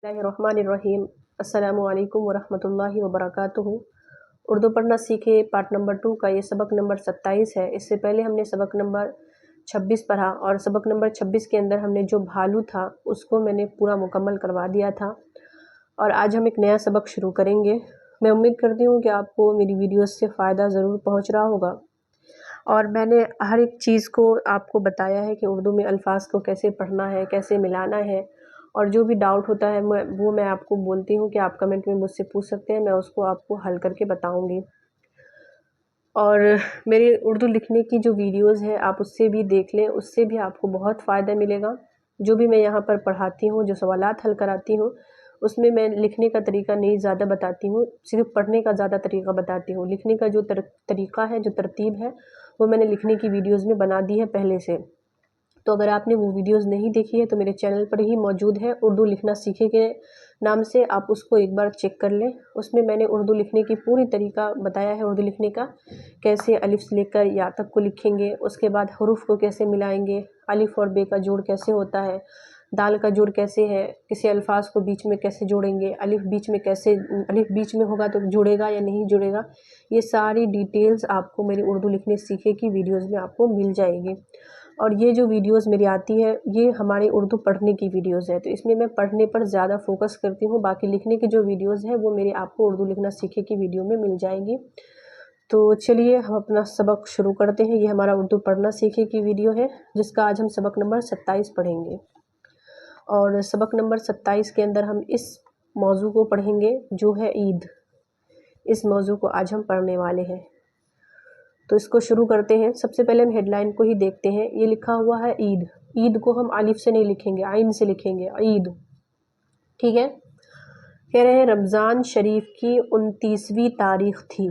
बिस्मिल्लाहिर्रहमानिर्रहीम। अस्सलामु अलैकुम वरहमतुल्लाहि वबरकातुहू। उर्दू पढ़ना सीखे पार्ट नंबर 2 का ये सबक नंबर 27 है। इससे पहले हमने सबक नंबर 26 पढ़ा और सबक नंबर 26 के अंदर हमने जो भालू था उसको मैंने पूरा मुकम्मल करवा दिया था। और आज हम एक नया सबक शुरू करेंगे। मैं उम्मीद करती हूँ कि आपको मेरी वीडियोस से फ़ायदा ज़रूर पहुँच रहा होगा। और मैंने हर एक चीज़ को आपको बताया है कि उर्दू में अल्फाज को कैसे पढ़ना है, कैसे मिलाना है। और जो भी डाउट होता है मैं आपको बोलती हूँ कि आप कमेंट में मुझसे पूछ सकते हैं, मैं उसको आपको हल करके बताऊँगी। और मेरी उर्दू लिखने की जो वीडियोज़ है आप उससे भी देख लें, उससे भी आपको बहुत फ़ायदा मिलेगा। जो भी मैं यहाँ पर पढ़ाती हूँ, जो सवालात हल कराती हूँ, उसमें मैं लिखने का तरीका नहीं ज़्यादा बताती हूँ, सिर्फ पढ़ने का ज़्यादा तरीका बताती हूँ। लिखने का जो तरीका है, जो तरतीब है, वो मैंने लिखने की वीडियोज़ में बना दी है पहले से। तो अगर आपने वो वीडियोज़ नहीं देखी है तो मेरे चैनल पर ही मौजूद है, उर्दू लिखना सीखे के नाम से, आप उसको एक बार चेक कर लें। उसमें मैंने उर्दू लिखने की पूरी तरीका बताया है। उर्दू लिखने का कैसे अलिफ से लेकर या तक को लिखेंगे, उसके बाद हरूफ को कैसे मिलाएंगे, अलिफ और बे का जोड़ कैसे होता है, दाल का जोड़ कैसे है, किसी अल्फाज को बीच में कैसे जोड़ेंगे, अलिफ बीच में होगा तो जुड़ेगा या नहीं जुड़ेगा, ये सारी डिटेल्स आपको मेरी उर्दू लिखने सीखे की वीडियोज़ में आपको मिल जाएगी। और ये जो वीडियोज़ मेरी आती है ये हमारी उर्दू पढ़ने की वीडियोज़ है, तो इसमें मैं पढ़ने पर ज़्यादा फोकस करती हूँ। बाकी लिखने की जो वीडियोज़ है वो मेरी आपको उर्दू लिखना सीखे की वीडियो में मिल जाएगी। तो चलिए हम अपना सबक शुरू करते हैं। ये हमारा उर्दू पढ़ना सीखे की वीडियो है, जिसका आज हम सबक नंबर 27 पढ़ेंगे। और सबक नंबर 27 के अंदर हम इस मौजू को पढ़ेंगे जो है ईद। इस मौजू को आज हम पढ़ने वाले हैं, तो इसको शुरू करते हैं। सबसे पहले हम हेडलाइन को ही देखते हैं। ये लिखा हुआ है ईद। ईद को हम अलिफ से नहीं लिखेंगे, आइन से लिखेंगे, ईद। ठीक है। कह रहे हैं रमज़ान शरीफ की 29वीं तारीख थी।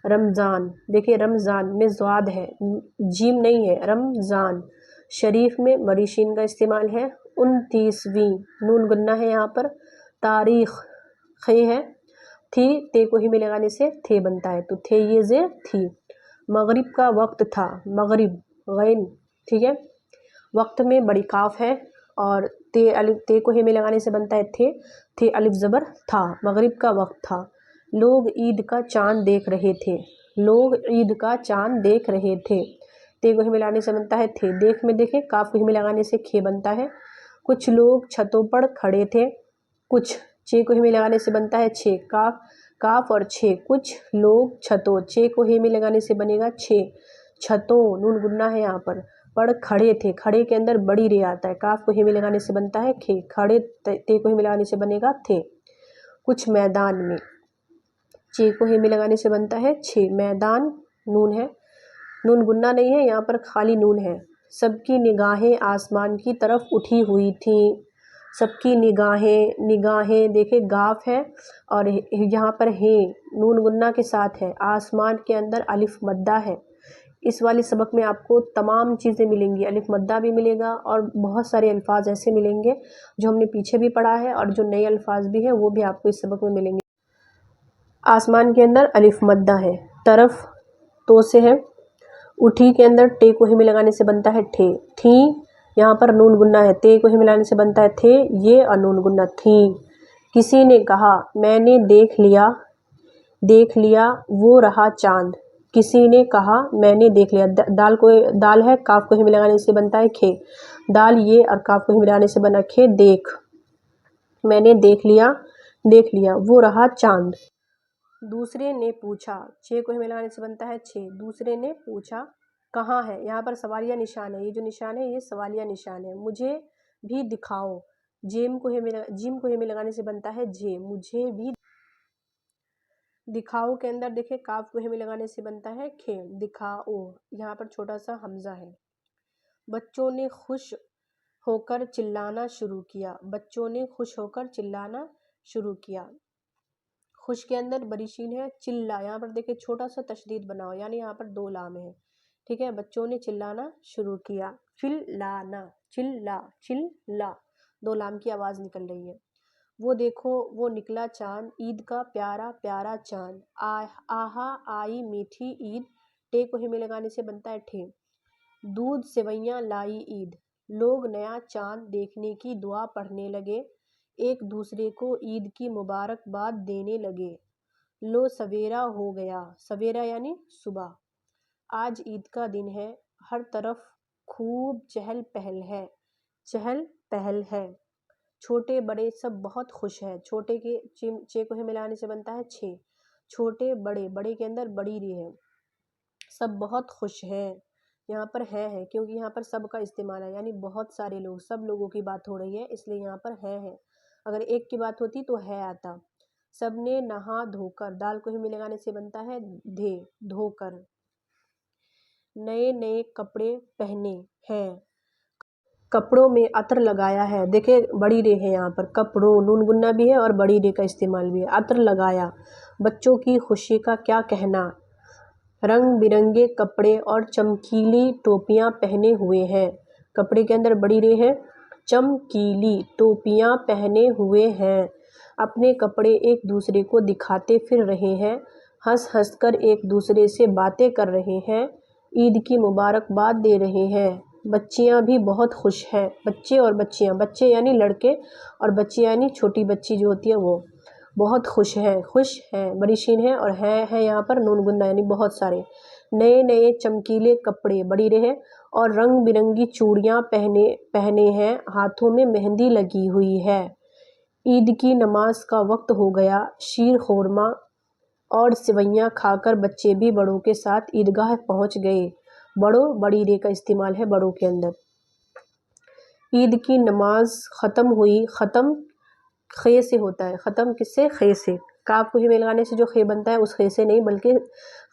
रमज़ान, देखिए रमज़ान में ज़्वाद है, जीम नहीं है, रमज़ान। शरीफ में मरीशीन का इस्तेमाल है। 29वीं नून गुन्ना है यहाँ पर। तारीख खे है। थी ते को ही में लगाने से थे बनता है, तो थे ये जे थी। मगरिब का वक्त था, मगरिब गैन। ठीक है। वक्त में बड़ी काफ है और ते को ही में लगाने से बनता है थे अलिफ ज़बर था। मगरिब का वक्त था। लोग ईद का चांद देख रहे थे। लोग ईद का चांद देख रहे थे। ते को ही में लगाने से बनता है थे। देख में देखे काफ को ही में लगाने से खे बनता है। कुछ लोग छतों पर खड़े थे। कुछ चे को ही में लगाने से बनता है छे। काफ और छे। कुछ लोग छतों, चे को ही में लगाने से बनेगा छे। छतों नून गुन्ना है यहाँ पर खड़े थे। खड़े के अंदर बड़ी रे आता है। काफ को ही में लगाने से बनता है खे। खड़े ते को ही में लगाने से बनेगा थे। कुछ मैदान में, चे को ही में लगाने से बनता है छे। मैदान नून है, नून गुन्ना नहीं है यहाँ पर, खाली नून है। सबकी निगाहें आसमान की तरफ उठी हुई थी। सबकी निगाहें देखे गाफ है और यहाँ पर है नून गुन्ना के साथ है। आसमान के अंदर अलिफ मद्दा है। इस वाले सबक में आपको तमाम चीज़ें मिलेंगी, अलिफ मद्दा भी मिलेगा और बहुत सारे अल्फाज ऐसे मिलेंगे जो हमने पीछे भी पढ़ा है और जो नए अल्फाज भी हैं वो भी आपको इस सबक में मिलेंगे। आसमान के अंदर अलिफ मद्दा है। तरफ तो से है। उठी के अंदर टे को ही में लगाने से बनता है ठे। थी यहाँ पर नून गुन्ना है। ते को ही मिलाने से बनता है थे, ये अनून गुन्ना थी। किसी ने कहा मैंने देख लिया वो रहा चांद। किसी ने कहा मैंने देख लिया। दाल है, काफ को ही मिलाने से बनता है खे। दाल ये और काफ को ही मिलाने से बना खे। देख, मैंने देख लिया वो रहा चांद। दूसरे ने पूछा, छे को ही मिलाने से बनता है छे। दूसरे ने पूछा कहाँ है, यहाँ पर सवालिया निशान है। ये जो निशान है ये सवालिया निशान है। मुझे भी दिखाओ। जिम को ही में लगाने से बनता है जे। मुझे भी दिखाओ के अंदर देखे काफ को ही में लगाने से बनता है खे। दिखाओ, यहाँ पर छोटा सा हमजा है। बच्चों ने खुश होकर चिल्लाना शुरू किया। बच्चों ने खुश होकर चिल्लाना शुरू किया। खुश के अंदर बरीशीन है। चिल्ला, यहाँ पर देखिए छोटा सा तशदीद बनाओ, यानी यहाँ पर दो लाम है। ठीक है। बच्चों ने चिल्लाना शुरू किया। चिल्लाना, चिल्ला, दो लाम की आवाज़ निकल रही है। वो देखो वो निकला चांद, ईद का प्यारा प्यारा चांद। आहा आई मीठी ईद। टे को ही में लगाने से बनता है ठे। दूध सेवैयाँ लाई ईद। लोग नया चांद देखने की दुआ पढ़ने लगे। ایک دوسرے کو عید کی مبارکباد دینے لگے۔ لو سویرا ہو گیا، سویرا یعنی صبح، آج عید کا دن ہے، ہر طرف خوب چہل پہل ہے، چہل پہل ہے، چھوٹے بڑے سب بہت خوش ہیں۔ چھوٹے کے چے کو ملانے سے بنتا ہے چھ، چھوٹے بڑے، بڑے کے اندر بڑی ری ہے، سب بہت خوش ہیں۔ یہاں پر ہے کیونکہ یہاں پر سب کا استعمال ہے، یعنی بہت سارے لوگ، سب لوگوں کی بات ہو رہی ہے، اس لیے یہاں پر ہے۔ اگر ایک کی بات ہوتی تو ہے آتا۔ سب نے نہا دھو کر، دال کو ہی لگانے سے بنتا ہے دھے، دھو کر، نئے نئے کپڑے پہنے ہیں، کپڑوں میں عطر لگایا ہے۔ دیکھیں بڑی رے ہے یہاں پر، کپڑوں نون گنا بھی ہے اور بڑی رے کا استعمال بھی ہے، عطر لگایا۔ بچوں کی خوشی کا کیا کہنا، رنگ برنگے کپڑے اور چمکیلی ٹوپیاں پہنے ہوئے ہیں، کپڑے کے اندر بڑی رے ہے، چمکیلی ٹوپیاں پہنے ہوئے ہیں، اپنے کپڑے ایک دوسرے کو دکھاتے پھر رہے ہیں، ہنس ہنس کر ایک دوسرے سے باتیں کر رہے ہیں، عید کی مبارکباد دے رہے ہیں۔ بچیاں بھی بہت خوش ہیں، بچے اور بچیاں، بچے یعنی لڑکے اور بچیاں یعنی چھوٹی بچی جو ہوتی ہے وہ، بہت خوش ہیں، خوش ہیں بڑی شین ہے، اور ہے یہاں پر نون گنا یعنی بہت سارے۔ نئے نئے چمکیلے کپڑے بڑی رہے اور رنگ برنگی چوڑیاں پہنے ہیں، ہاتھوں میں مہندی لگی ہوئی ہے۔ عید کی نماز کا وقت ہو گیا، شیر خورما اور سویاں کھا کر بچے بھی بڑوں کے ساتھ عیدگاہ پہنچ گئے۔ بڑوں، بڑی رے کا استعمال ہے بڑوں کے اندر۔ عید کی نماز ختم ہوئی، ختم خے سے ہوتا ہے، ختم کس سے، خے سے، کاف کو ہی میں لگانے سے جو خے بنتا ہے اس خے سے نہیں بلکہ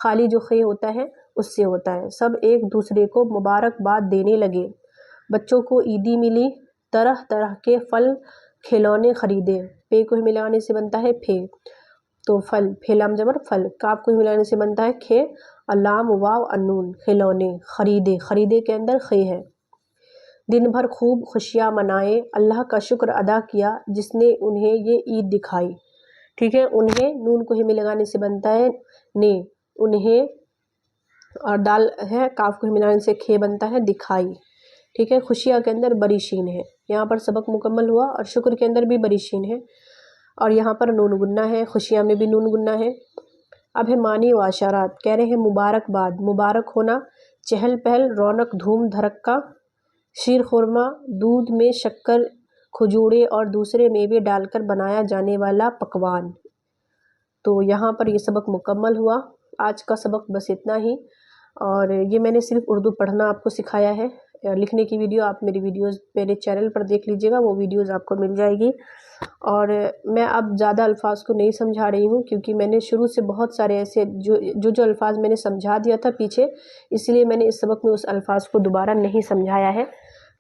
خالی جو خے ہوتا ہے اس سے ہوتا ہے۔ سب ایک دوسرے کو مبارکباد دینے لگے، بچوں کو عیدی ملی، طرح طرح کے پھل کھلونے خریدے، پے کو ہی میں لگانے سے بنتا ہے پھے، تو پھل، پھے لام جبر پھل، کاف کو ہی ملانے سے بنتا ہے کھے، لام واو انون، کھلونے خریدے، خریدے کے اندر خے ہے۔ دن بھر خوب خوشیاں منائے، اللہ کا شکر ادا کیا جس نے انہیں یہ عید دکھائی، ٹھیک ہے، انہیں نون کو ہی میں لگانے سے بنتا ہے نے، انہیں، اور دال ہے کاف کو ہی ملانے سے کھے بنتا ہے دکھائی، ٹھیک ہے، خوشیاں کے اندر بڑی شین ہے، یہاں پر سبق مکمل ہوا، اور شکر کے اندر بھی بڑی شین ہے، اور یہاں پر نون گنا ہے، خوشیاں میں بھی نون گنا ہے۔ اب ہے معنی و اشارات، کہہ رہے ہیں مبارکباد، مبارک ہونا، چہل پہل، رونق، دھوم دھڑکا، شیر خورما، دودھ میں شکر، کھجورے اور دوسرے میوے ڈال کر بنایا جانے والا پکوان۔ تو یہاں پر یہ سبق مکمل ہوا، آج کا سبق بس اتنا ہی، اور یہ میں نے صرف اردو پڑھنا آپ کو سکھایا ہے، لکھنے کی ویڈیو آپ میری ویڈیوز میرے چینل پر دیکھ لیجئے گا، وہ ویڈیوز آپ کو مل جائے گی، اور میں اب زیادہ الفاظ کو نہیں سمجھا رہی ہوں کیونکہ میں نے شروع سے بہت سارے ایسے جو الفاظ میں نے سمجھا دیا تھا پیچھے، اس لیے میں نے اس سبق میں اس الفاظ کو دوبارہ نہیں سمجھایا ہے،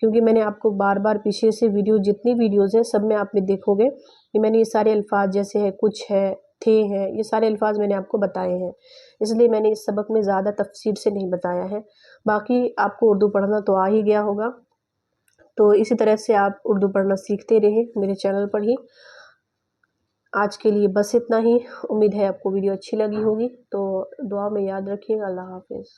کیونکہ میں نے آپ کو بار بار پیچھے سے جتنی ویڈیوز ہیں سب میں آپ نے دیکھو گے کہ میں نے یہ سارے الفاظ جیسے ہے کچھ ہے، تھے ہیں، یہ سارے الفاظ میں نے آپ کو بتائے ہیں، اس لیے میں نے اس سبق میں زیادہ تفصیل سے نہیں بتایا ہے۔ باقی آپ کو اردو پڑھنا تو آ ہی گیا ہوگا، تو اسی طرح سے آپ اردو پڑھنا سیکھتے رہیں میرے چینل پر ہی۔ آج کے لیے بس اتنا ہی، امید ہے آپ کو ویڈیو اچھی لگی ہوگی، تو دعا میں یاد رکھیے گا۔ اللہ حافظ۔